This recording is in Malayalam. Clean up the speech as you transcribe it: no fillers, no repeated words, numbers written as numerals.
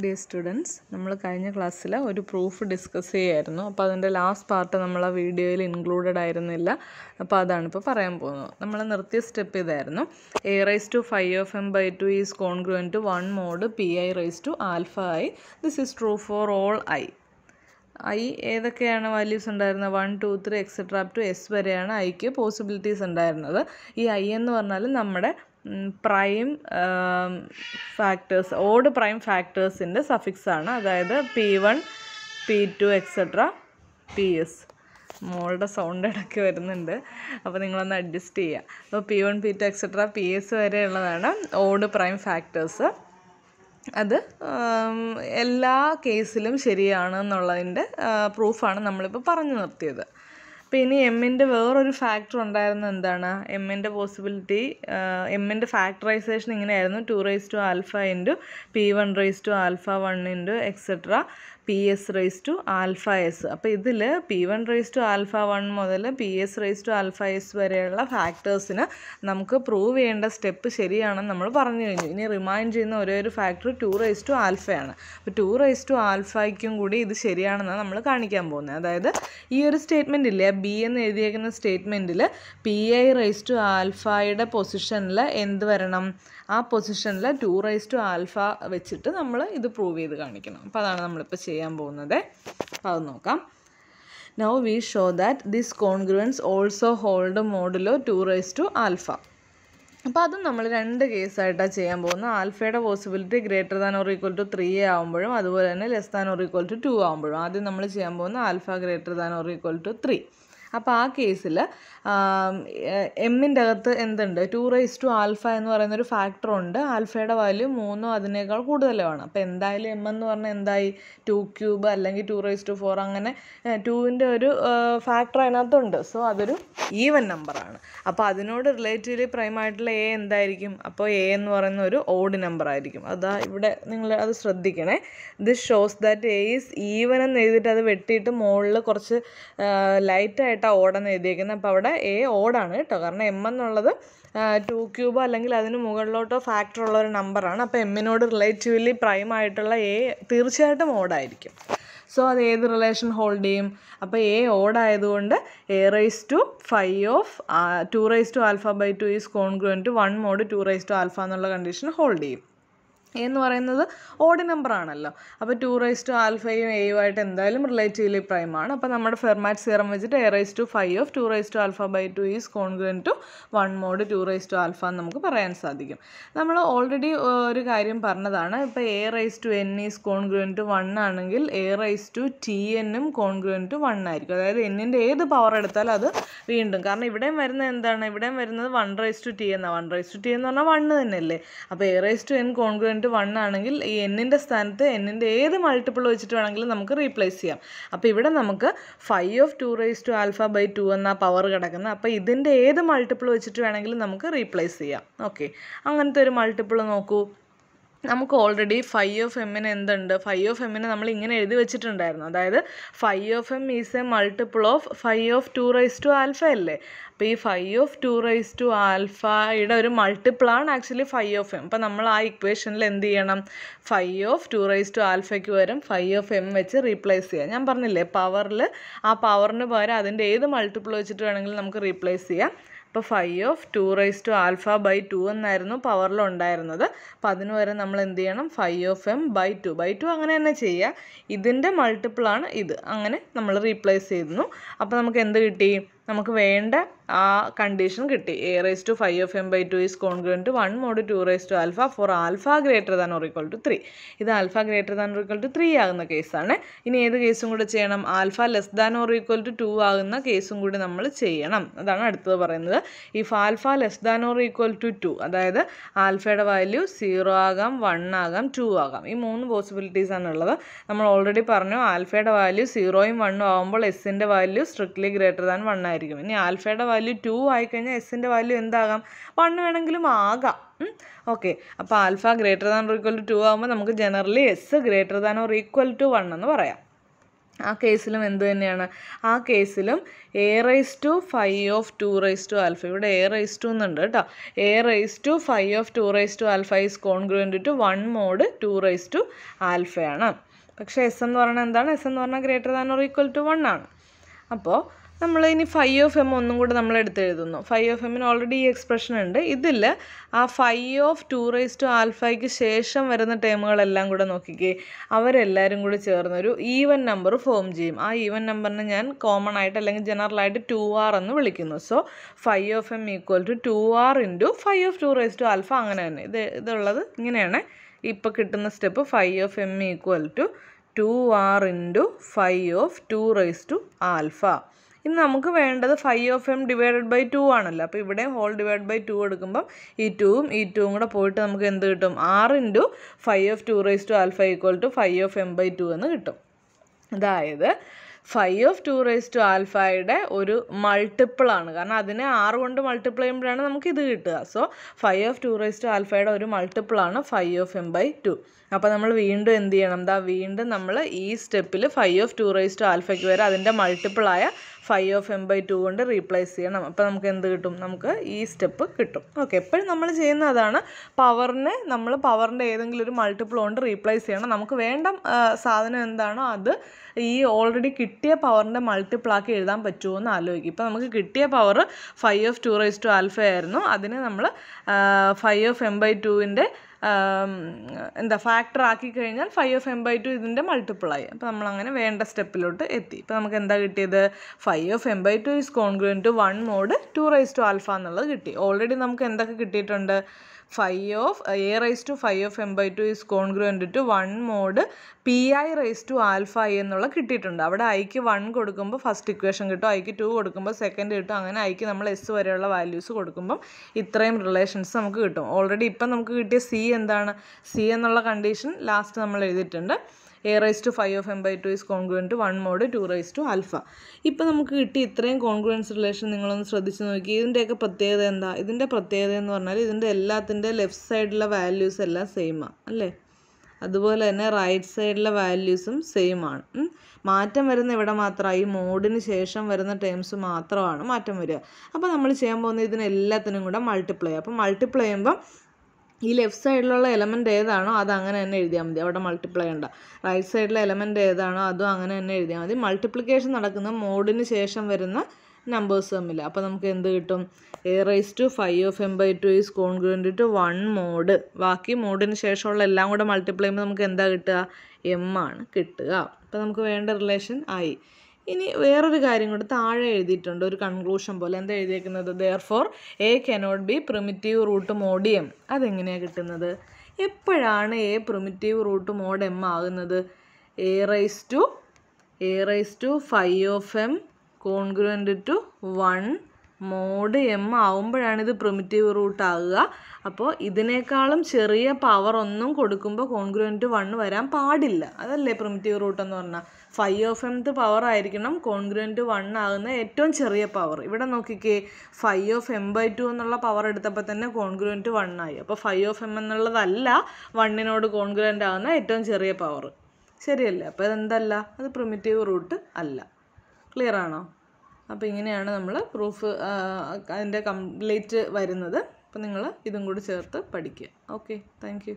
Dear students, നമ്മൾ കഴിഞ്ഞ ക്ലാസ്സിൽ ഒരു പ്രൂഫ് ഡിസ്കസ് ചെയ്യായിരുന്നു. അപ്പോൾ അതിൻ്റെ ലാസ്റ്റ് പാർട്ട് നമ്മൾ ആ വീഡിയോയിൽ ഇൻക്ലൂഡഡ് ആയിരുന്നില്ല. അപ്പോൾ അതാണ് ഇപ്പോൾ പറയാൻ പോകുന്നത്. നമ്മൾ നിർത്തിയ സ്റ്റെപ്പ് ഇതായിരുന്നു. a raised to phi of m by 2 is congruent to 1 mod pi raised to alpha I. This is true for all I. I ഏതൊക്കെയാണ് വാല്യൂസ് ഉണ്ടായിരുന്നത്? 1, 2, 3 എക്സെട്ര അപ് ടു എസ് വരെയാണ് ഐക്ക് പോസിബിലിറ്റീസ് ഉണ്ടായിരുന്നത്. ഈ ഐ എന്ന് പറഞ്ഞാൽ നമ്മുടെ പ്രൈം ഫാക്ടേഴ്സ്, ഓഡ് പ്രൈം ഫാക്ടേഴ്സിൻ്റെ സഫിക്സ് ആണ്. അതായത് P1, P2 എക്സെട്ര PS. മോളുടെ സൗണ്ട് ഇടയ്ക്ക് വരുന്നുണ്ട്, അപ്പോൾ നിങ്ങളൊന്ന് അഡ്ജസ്റ്റ് ചെയ്യുക. അപ്പോൾ P1, P2 എക്സെട്ര PS വരെയുള്ളതാണ് ഓഡ് പ്രൈം ഫാക്ടേഴ്സ്. അത് എല്ലാ കേസിലും ശരിയാണ് എന്നുള്ളതിൻ്റെ പ്രൂഫാണ് നമ്മളിപ്പോൾ പറഞ്ഞു നിർത്തിയത്. അപ്പോൾ ഇനി എമ്മിൻ്റെ വേറൊരു ഫാക്ടർ ഉണ്ടായിരുന്നത് എന്താണ്? എമ്മിൻ്റെ പോസിബിലിറ്റി, എമ്മിൻ്റെ ഫാക്ടറൈസേഷൻ ഇങ്ങനെയായിരുന്നു: 2 raised to alpha into P1 raised to alpha 1 into etcetera PS raised to alpha S. അപ്പോൾ ഇതിൽ P1 raised to alpha 1 മുതൽ PS raised to alpha S വരെയുള്ള ഫാക്ടേഴ്സിന് നമുക്ക് പ്രൂവ് ചെയ്യേണ്ട സ്റ്റെപ്പ് ശരിയാണെന്ന് നമ്മൾ പറഞ്ഞു കഴിഞ്ഞു. ഇനി റിമൈൻഡ് ചെയ്യുന്ന ഒരേ ഒരു ഫാക്ടർ 2 raised to alpha ആണ്. അപ്പോൾ 2 raised to alphaയ്ക്കും കൂടി ഇത് ശരിയാണെന്നാണ് നമ്മൾ കാണിക്കാൻ പോകുന്നത്. അതായത് ഈ ഒരു സ്റ്റേറ്റ്മെൻ്റ് ഇല്ലേ, ബി എന്ന് എഴുതിയേക്കുന്ന സ്റ്റേറ്റ്മെൻറ്റിൽ PI raised to alphaയുടെ പൊസിഷനിൽ എന്ത് വരണം? ആ പൊസിഷനിൽ 2 raised to alpha വെച്ചിട്ട് നമ്മൾ ഇത് പ്രൂവ് ചെയ്ത് കാണിക്കണം. അപ്പോൾ അതാണ് നമ്മളിപ്പോൾ ചെയ്യാൻ പോകുന്നത്. അപ്പോൾ അത് നോക്കാം. Now we show that this congruence also hold modulo 2 raised to alpha. അപ്പോൾ അതും നമ്മൾ രണ്ട് കേസായിട്ടാണ് ചെയ്യാൻ പോകുന്നത്. ആൽഫയുടെ possibility greater than or equal to 3 ആകുമ്പോഴും അതുപോലെ തന്നെ less than or equal to 2 ആകുമ്പോഴും. ആദ്യം നമ്മൾ ചെയ്യാൻ പോകുന്നത് alpha greater than or equal to 3. അപ്പോൾ ആ കേസിൽ എമ്മിൻ്റെ അകത്ത് എന്തുണ്ട്? 2 raised to alpha എന്ന് പറയുന്നൊരു ഫാക്ടർ ഉണ്ട്. ആൽഫയുടെ വാല്യൂ 3 അതിനേക്കാൾ കൂടുതലുമാണ്. അപ്പോൾ എന്തായാലും എം എന്ന് പറഞ്ഞാൽ എന്തായി? 2 ക്യൂബ് അല്ലെങ്കിൽ 2 raised to 4, അങ്ങനെ 2ൻ്റെ ഒരു ഫാക്ടർ അതിനകത്തുണ്ട്. സോ അതൊരു ഈവൻ നമ്പറാണ്. അപ്പോൾ അതിനോട് റിലേറ്റീവ്ലി പ്രൈം ആയിട്ടുള്ള എ എന്തായിരിക്കും? അപ്പോൾ എ എന്ന് പറയുന്ന ഒരു ഓഡ് നമ്പർ ആയിരിക്കും. അതാ ഇവിടെ നിങ്ങൾ അത് ശ്രദ്ധിക്കണേ. This shows that A is even എന്ന് എഴുതിയിട്ട് അത് വെട്ടിയിട്ട് മുകളിൽ കുറച്ച് ലൈറ്റായിട്ടാണ് ഓടെന്ന് എഴുതിയേക്കുന്നത്. അപ്പോൾ അവിടെ എ ഓടാണ് കേട്ടോ, കാരണം എം എന്നുള്ളത് 2 ക്യൂബോ അല്ലെങ്കിൽ അതിന് മുകളിലോട്ടോ ഫാക്ടർ ഉള്ള ഒരു നമ്പറാണ്. അപ്പോൾ എമ്മിനോട് റിലേറ്റീവ്ലി പ്രൈം ആയിട്ടുള്ള എ തീർച്ചയായിട്ടും ഓടായിരിക്കും. സോ അത് ഏത് റിലേഷൻ ഹോൾഡ് ചെയ്യും? അപ്പോൾ A ഓടായതുകൊണ്ട് a raised to phi of 2 raised to alpha by 2 is congruent to 1 mod 2 raised to alpha എന്നുള്ള കണ്ടീഷൻ ഹോൾഡ് ചെയ്യും. എന്ന് പറയുന്നത് ഓഡ് നമ്പർ ആണല്ലോ. അപ്പോൾ 2 raised to alphaയും എയുമായിട്ട് എന്തായാലും റിലേറ്റീവ്ലി പ്രൈം ആണ്. അപ്പോൾ നമ്മുടെ ഫെർമാറ്റ് തിയറം വെച്ചിട്ട് a raised to phi of 2 raised to alpha by 2 is congruent to 1 mod 2 raised to alpha എന്ന് നമുക്ക് പറയാൻ സാധിക്കും. നമ്മൾ ഓൾറെഡി ഒരു കാര്യം പറഞ്ഞതാണ്. ഇപ്പോൾ a raised to n is congruent to 1 ആണെങ്കിൽ a raised to tnഉം congruent to 1 ആയിരിക്കും. അതായത് എന്നിൻ്റെ ഏത് പവർ എടുത്താലും അത് വീണ്ടും, കാരണം ഇവിടെയും വരുന്നത് എന്താണ്? ഇവിടെയും വരുന്നത് 1 raised to t എന്നാണ്. 1 raised to t എന്ന് പറഞ്ഞാൽ 1 തന്നെയല്ലേ. അപ്പോൾ a raised to n congruent 1 ആണെങ്കിൽ ഈ എന്നിൻ്റെ സ്ഥാനത്ത് എന്നിൻ്റെ ഏത് മൾട്ടിപ്പിൾ വെച്ചിട്ട് വേണമെങ്കിലും നമുക്ക് റീപ്ലേസ് ചെയ്യാം. അപ്പോൾ ഇവിടെ നമുക്ക് phi of 2 raised to alpha by 2 എന്ന പവർ കിടക്കുന്നത്. അപ്പോൾ ഇതിൻ്റെ ഏത് മൾട്ടിപ്പിൾ വെച്ചിട്ട് വേണമെങ്കിലും നമുക്ക് റീപ്ലേസ് ചെയ്യാം. ഓക്കെ, അങ്ങനത്തെ ഒരു മൾട്ടിപ്പിൾ നോക്കൂ. നമുക്ക് ഓൾറെഡി phi of mന് എന്തുണ്ട്? phi of mന് നമ്മൾ ഇങ്ങനെ എഴുതി വെച്ചിട്ടുണ്ടായിരുന്നു. അതായത് phi of m is A multiple of phi of 2 raised to alpha അല്ലേ. അപ്പോൾ ഈ phi of 2 raised to alphaയുടെ ഒരു മൾട്ടിപ്പിളാണ് ആക്ച്വലി phi of m. അപ്പോൾ നമ്മൾ ആ ഇക്വേഷനിൽ എന്ത് ചെയ്യണം? phi of 2 raised to alphaയ്ക്ക് പകരം phi of m വെച്ച് റീപ്ലേസ് ചെയ്യാം. ഞാൻ പറഞ്ഞില്ലേ, പവറിൽ ആ പവറിന് പകരം അതിൻ്റെ ഏത് മൾട്ടിപ്പിൾ വെച്ചിട്ട് വേണമെങ്കിലും നമുക്ക് റീപ്ലേസ് ചെയ്യാം. അപ്പോൾ phi of 2 raised to alpha by 2 എന്നായിരുന്നു പവറിൽ ഉണ്ടായിരുന്നത്. അപ്പോൾ അതിന് പകരം നമ്മൾ എന്ത് ചെയ്യണം? phi of m by 2 അങ്ങനെ തന്നെ ചെയ്യുക. ഇതിൻ്റെ മൾട്ടിപ്പിളാണ് ഇത്. അങ്ങനെ നമ്മൾ റീപ്ലേസ് ചെയ്യുന്നു. അപ്പോൾ നമുക്ക് എന്ത് കിട്ടി? നമുക്ക് വേണ്ട ആ കണ്ടീഷൻ കിട്ടി. a raised to phi of m by 2 is congruent to 1 mod 2 raised to alpha for alpha greater than or equal to 3. ഇത് alpha greater than or equal to 3 ആകുന്ന കേസാണ്. ഇനി ഏത് കേസും കൂടെ ചെയ്യണം? Alpha less than or equal to 2 ആകുന്ന കേസും കൂടി നമ്മൾ ചെയ്യണം. അതാണ് അടുത്തത് പറയുന്നത്. If alpha less than or equal to 2, അതായത് ആൽഫയുടെ വാല്യൂ 0 ആകാം, 1 ആകാം, 2 ആകാം. ഈ 3 പോസിബിലിറ്റീസ് ആണുള്ളത്. നമ്മൾ ഓൾറെഡി പറഞ്ഞു ആൽഫയുടെ വാല്യൂ 0യും 1ഉം ആകുമ്പോൾ എസിൻ്റെ വാല്യൂ സ്ട്രിക്ട്ലി ഗ്രേറ്റർ ദാൻ 1 ആയിരിക്കും. ഇനി ആൽഫയുടെ വാല്യൂ 2 ആയിക്കഴിഞ്ഞാൽ എസിൻ്റെ വാല്യൂ എന്താകാം? 1 വേണമെങ്കിലും ആകാം. ഓക്കെ, അപ്പോൾ alpha greater than or equal to 2 ആകുമ്പോൾ നമുക്ക് generally S greater than or equal to 1 എന്ന് പറയാം. ആ കേസിലും എന്ത് തന്നെയാണ്, ആ കേസിലും a raise to 5 of 2 raise to alpha, ഇവിടെ a റൈസ് ടു എന്നുണ്ട് കേട്ടോ, a raise to 5 of 2 raise to alpha is congruent to 1 mod 2 raise to ആൽഫയാണ്. പക്ഷേ എസ് എന്ന് പറഞ്ഞാൽ എന്താണ്, എസ് എന്ന് പറഞ്ഞാൽ greater than or equal to 1 ആണ്. അപ്പോൾ നമ്മൾ ഇനി 5 ഓഫ് എം ഒന്നും കൂടെ നമ്മൾ എടുത്തെഴുതുന്നു. 5 ഓഫ് എമ്മിന് ഓൾറെഡി ഈ എക്സ്പ്രഷൻ ഉണ്ട്. ഇതിൽ ആ 5 ഓഫ് 2 റൈസ് ടു ആൽഫയ്ക്ക് ശേഷം വരുന്ന ടേമുകളെല്ലാം കൂടെ നോക്കിക്കേ, അവരെല്ലാവരും കൂടി ചേർന്നൊരു ഈവൻ നമ്പർ ഫോം ചെയ്യും. ആ ഈവൻ നമ്പറിനെ ഞാൻ കോമൺ ആയിട്ട് അല്ലെങ്കിൽ ജനറലായിട്ട് 2r എന്ന് വിളിക്കുന്നു. So 5 of M equal to 2r into 5 of 2 raise to alpha. അങ്ങനെ തന്നെ ഇതുള്ളത് ഇങ്ങനെയാണ്. ഇപ്പോൾ കിട്ടുന്ന step 5 of M equal to 2r into 5 of 2 raise to alpha. ഇനി നമുക്ക് വേണ്ടത് 5 ഓഫ് എം ഡിവൈഡഡ് ബൈ 2 ആണല്ലോ. അപ്പോൾ ഇവിടെ ഹോൾ ഡിവൈഡ് ബൈ 2 എടുക്കുമ്പം ഈ 2ഉം കൂടെ പോയിട്ട് നമുക്ക് എന്ത് കിട്ടും, 6 into 5 of 2 raise to alpha equal to 5 of M by 2 എന്ന് കിട്ടും. അതായത് 5 ഓഫ് 2 റൈസ് ടു ആൽഫയുടെ ഒരു മൾട്ടിപ്പിളാണ്, കാരണം അതിനെ 6 കൊണ്ട് മൾട്ടിപ്പിൾ ചെയ്യുമ്പോഴാണ് നമുക്ക് ഇത് കിട്ടുക. സോ 5 ഓഫ് 2 റൈസ് ടു ആൽഫയുടെ ഒരു മൾട്ടിപ്പിളാണ് 5 ഓഫ് എം ബൈ 2. അപ്പോൾ നമ്മൾ വീണ്ടും എന്ത് ചെയ്യണം, വീണ്ടും നമ്മൾ ഈ സ്റ്റെപ്പിൽ 5 ഓഫ് 2 റൈസ് ടു ആൽഫയ്ക്ക് വരെ അതിൻ്റെ മൾട്ടിപ്പിളായ 5 ഓഫ് എം ബൈ 2 കൊണ്ട് റീപ്ലേസ് ചെയ്യണം. അപ്പോൾ നമുക്ക് എന്ത് കിട്ടും, നമുക്ക് ഈ സ്റ്റെപ്പ് കിട്ടും. ഓക്കെ, എപ്പോഴും നമ്മൾ ചെയ്യുന്ന അതാണ്, പവറിൻ്റെ ഏതെങ്കിലും ഒരു മൾട്ടിപ്പിൾ കൊണ്ട് റീപ്ലേസ് ചെയ്യണം. നമുക്ക് വേണ്ട സാധനം എന്താണോ അത് ഈ ഓൾറെഡി കിട്ടിയ പവറിൻ്റെ മൾട്ടിപ്പിളാക്കി എഴുതാൻ പറ്റുമോ എന്ന് ആലോചിക്കും. ഇപ്പോൾ നമുക്ക് കിട്ടിയ power 5 of 2 raise to alpha ആയിരുന്നു. അതിനെ നമ്മൾ 5 ഓഫ് എം ബൈ 2വിൻ്റെ ഫാക്ടർ ആക്കി കഴിഞ്ഞാൽ 5 ഓഫ് എം ബൈ 2 ഇതിൻ്റെ മൾട്ടിപ്പിളായി. അപ്പോൾ നമ്മളങ്ങനെ വേണ്ട സ്റ്റെപ്പിലോട്ട് എത്തി. ഇപ്പോൾ നമുക്ക് എന്താ കിട്ടിയത്, 5 of M by 2 is congruent to 1 mod 2 raise to alpha എന്നുള്ളത് കിട്ടി. ഓൾറെഡി നമുക്ക് എന്തൊക്കെ കിട്ടിയിട്ടുണ്ട്, a raise to 5 of M by 2 is congruent to 1 mod pi raise to alpha എന്നുള്ള കിട്ടിയിട്ടുണ്ട്. അവിടെ ഐക്ക് 1 കൊടുക്കുമ്പോൾ ഫസ്റ്റ് ഇക്വേഷൻ കിട്ടും, ഐക്ക് 2 കൊടുക്കുമ്പോൾ സെക്കൻഡ് കിട്ടും, അങ്ങനെ ഐക്ക് നമ്മൾ എസ് വരെയുള്ള വാല്യൂസ് കൊടുക്കുമ്പം ഇത്രയും റിലേഷൻസ് നമുക്ക് കിട്ടും. ഓൾറെഡി ഇപ്പം നമുക്ക് കിട്ടിയ സി എന്താണ്, സി എന്നുള്ള കണ്ടീഷൻ ലാസ്റ്റ് നമ്മൾ എഴുതിയിട്ടുണ്ട്. a raise to 5 of M by 2 is congruent to 1 mod 2 raise to alpha. ഇപ്പം നമുക്ക് കിട്ടി ഇത്രയും കോൺഗ്രുവൻസ് റിലേഷൻ നിങ്ങളൊന്ന് ശ്രദ്ധിച്ച് നോക്കി. ഇതിൻ്റെയൊക്കെ പ്രത്യേകത എന്താ, ഇതിൻ്റെ പ്രത്യേകത എന്ന് പറഞ്ഞാൽ ഇതിൻ്റെ എല്ലാത്തിൻ്റെ ലെഫ്റ്റ് സൈഡിലെ വാല്യൂസ് എല്ലാം സെയിമാണ് അല്ലേ, അതുപോലെ തന്നെ റൈറ്റ് സൈഡിലെ വാല്യൂസും സെയിം ആണ്. മാറ്റം വരുന്ന ഇവിടെ മാത്രമാണ് ഈ മോഡിന് ശേഷം വരുന്ന ടേംസ് മാത്രമാണ് മാറ്റം വരിക. അപ്പോൾ നമ്മൾ ചെയ്യാൻ പോകുന്നത് ഇതിനെല്ലാത്തിനും കൂടെ മൾട്ടിപ്ലൈ ചെയ്യും. അപ്പോൾ മൾട്ടിപ്ലൈ ചെയ്യുമ്പോൾ ഈ ലെഫ്റ്റ് സൈഡിലുള്ള എലമെൻറ്റ് ഏതാണോ അത് അങ്ങനെ തന്നെ എഴുതിയാൽ മതി, അവിടെ മൾട്ടിപ്ലൈ ചെയ്യണ്ട. റൈറ്റ് സൈഡിലെ എലമെൻറ്റ് ഏതാണോ അതും അങ്ങനെ തന്നെ എഴുതിയാൽ മതി. മൾട്ടിപ്ലിക്കേഷൻ നടക്കുന്ന മോഡിന് ശേഷം വരുന്ന നമ്പേഴ്സ് തമ്മിൽ. അപ്പോൾ നമുക്ക് എന്ത് കിട്ടും, a raise to 5 of M by 2 is congruent to 1 mod, ബാക്കി മോഡിന് ശേഷമുള്ള എല്ലാം കൂടെ മൾട്ടിപ്ലൈ ചെയ്യുമ്പോൾ നമുക്ക് എന്താ കിട്ടുക, m ആണ് കിട്ടുക. അപ്പോൾ നമുക്ക് വേണ്ട റിലേഷൻ ആയി. ഇനി വേറൊരു കാര്യം കൂടെ താഴെ എഴുതിയിട്ടുണ്ട്, ഒരു കൺക്ലൂഷൻ പോലെ. എന്താ എഴുതിയേക്കുന്നത്, therefore a cannot be primitive root mod m. അതെങ്ങനെയാണ് കിട്ടുന്നത്, എപ്പോഴാണ് a primitive root mod m ആകുന്നത്, a raise to 5 of m congruent to 1 mod m ആവുമ്പോഴാണ് ഇത് പ്രിമിറ്റീവ് റൂട്ട് ആകുക. അപ്പോൾ ഇതിനേക്കാളും ചെറിയ പവർ ഒന്നും കൊടുക്കുമ്പോൾ കോൺഗ്രുവൻ്റ് 1 വരാൻ പാടില്ല, അതല്ലേ പ്രിമിറ്റീവ് റൂട്ട് എന്ന് പറഞ്ഞാൽ. 5 ഓഫ് mth പവർ ആയിരിക്കണം കോൺഗ്രുവൻ്റ് 1 ആകുന്ന ഏറ്റവും ചെറിയ പവർ. ഇവിടെ നോക്കിക്കേ, 5 ഓഫ് m ബൈ 2 എന്നുള്ള പവർ എടുത്തപ്പോൾ തന്നെ കോൺഗ്രുവൻ്റ് 1 ആയി. അപ്പോൾ 5 ഓഫ് m എന്നുള്ളതല്ല 1നോട് കോൺഗ്രുവൻ്റ് ആകുന്ന ഏറ്റവും ചെറിയ പവർ, ശരിയല്ലേ. അപ്പോൾ ഇതെന്തല്ല, അത് പ്രിമിറ്റീവ് റൂട്ട് അല്ല. ക്ലിയർ ആണോ? അപ്പോൾ ഇങ്ങനെയാണ് നമ്മൾ പ്രൂഫ് അതിൻ്റെ കംപ്ലീറ്റ് വരുന്നത്. അപ്പോൾ നിങ്ങൾ ഇതും കൂടി ചേർത്ത് പഠിക്കുക. Okay, thank you.